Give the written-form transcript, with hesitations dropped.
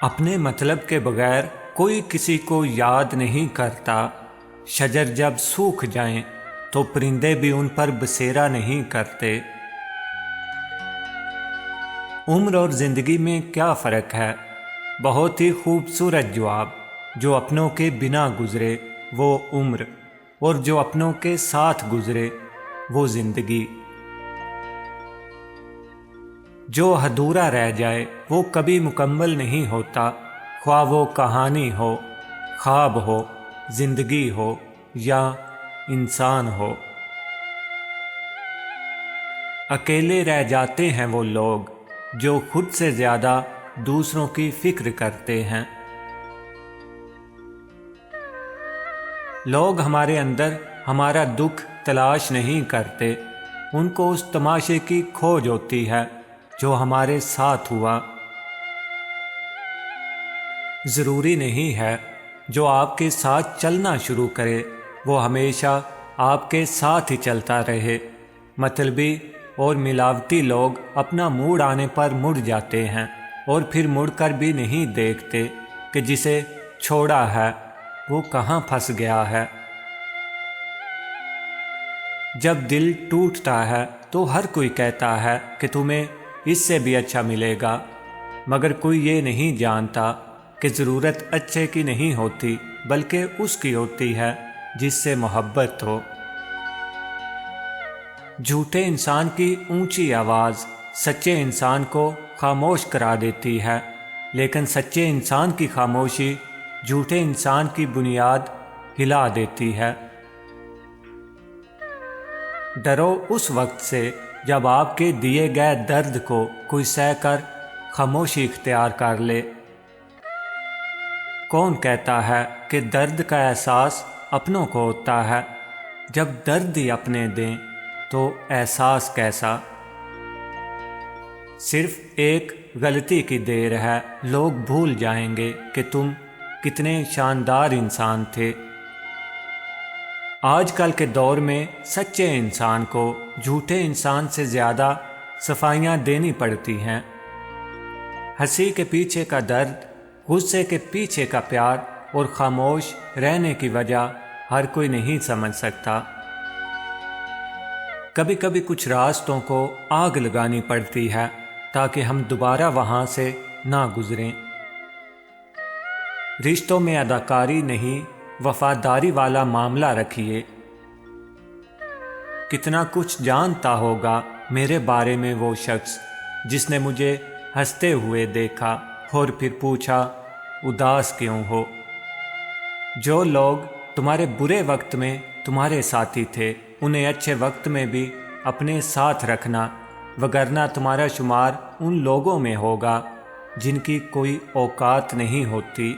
اپنے مطلب کے بغیر کوئی کسی کو یاد نہیں کرتا۔ شجر جب سوکھ جائیں تو پرندے بھی ان پر بسیرا نہیں کرتے۔ عمر اور زندگی میں کیا فرق ہے؟ بہت ہی خوبصورت جواب۔ جو اپنوں کے بنا گزرے وہ عمر، اور جو اپنوں کے ساتھ گزرے وہ زندگی۔ جو ادھورا رہ جائے وہ کبھی مکمل نہیں ہوتا، خواہ وہ کہانی ہو، خواب ہو، زندگی ہو یا انسان ہو۔ اکیلے رہ جاتے ہیں وہ لوگ جو خود سے زیادہ دوسروں کی فکر کرتے ہیں۔ لوگ ہمارے اندر ہمارا دکھ تلاش نہیں کرتے، ان کو اس تماشے کی کھوج ہوتی ہے جو ہمارے ساتھ ہوا۔ ضروری نہیں ہے جو آپ کے ساتھ چلنا شروع کرے وہ ہمیشہ آپ کے ساتھ ہی چلتا رہے۔ مطلبی اور ملاوٹی لوگ اپنا موڈ آنے پر مڑ جاتے ہیں اور پھر مڑ کر بھی نہیں دیکھتے کہ جسے چھوڑا ہے وہ کہاں پھنس گیا ہے۔ جب دل ٹوٹتا ہے تو ہر کوئی کہتا ہے کہ تمہیں اس سے بھی اچھا ملے گا، مگر کوئی یہ نہیں جانتا کہ ضرورت اچھے کی نہیں ہوتی بلکہ اس کی ہوتی ہے جس سے محبت ہو۔ جھوٹے انسان کی اونچی آواز سچے انسان کو خاموش کرا دیتی ہے، لیکن سچے انسان کی خاموشی جھوٹے انسان کی بنیاد ہلا دیتی ہے۔ ڈرو اس وقت سے جب آپ کے دیے گئے درد کو کوئی سہ کر خاموشی اختیار کر لے۔ کون کہتا ہے کہ درد کا احساس اپنوں کو ہوتا ہے؟ جب درد ہی اپنے دیں تو احساس کیسا؟ صرف ایک غلطی کی دیر ہے، لوگ بھول جائیں گے کہ تم کتنے شاندار انسان تھے۔ آج کل کے دور میں سچے انسان کو جھوٹے انسان سے زیادہ صفائیاں دینی پڑتی ہیں۔ ہنسی کے پیچھے کا درد، غصے کے پیچھے کا پیار اور خاموش رہنے کی وجہ ہر کوئی نہیں سمجھ سکتا۔ کبھی کبھی کچھ راستوں کو آگ لگانی پڑتی ہے تاکہ ہم دوبارہ وہاں سے نہ گزریں۔ رشتوں میں اداکاری نہیں، وفاداری والا معاملہ رکھیے۔ کتنا کچھ جانتا ہوگا میرے بارے میں وہ شخص جس نے مجھے ہنستے ہوئے دیکھا اور پھر پوچھا اداس کیوں ہو۔ جو لوگ تمہارے برے وقت میں تمہارے ساتھی تھے انہیں اچھے وقت میں بھی اپنے ساتھ رکھنا، وگرنہ تمہارا شمار ان لوگوں میں ہوگا جن کی کوئی اوقات نہیں ہوتی۔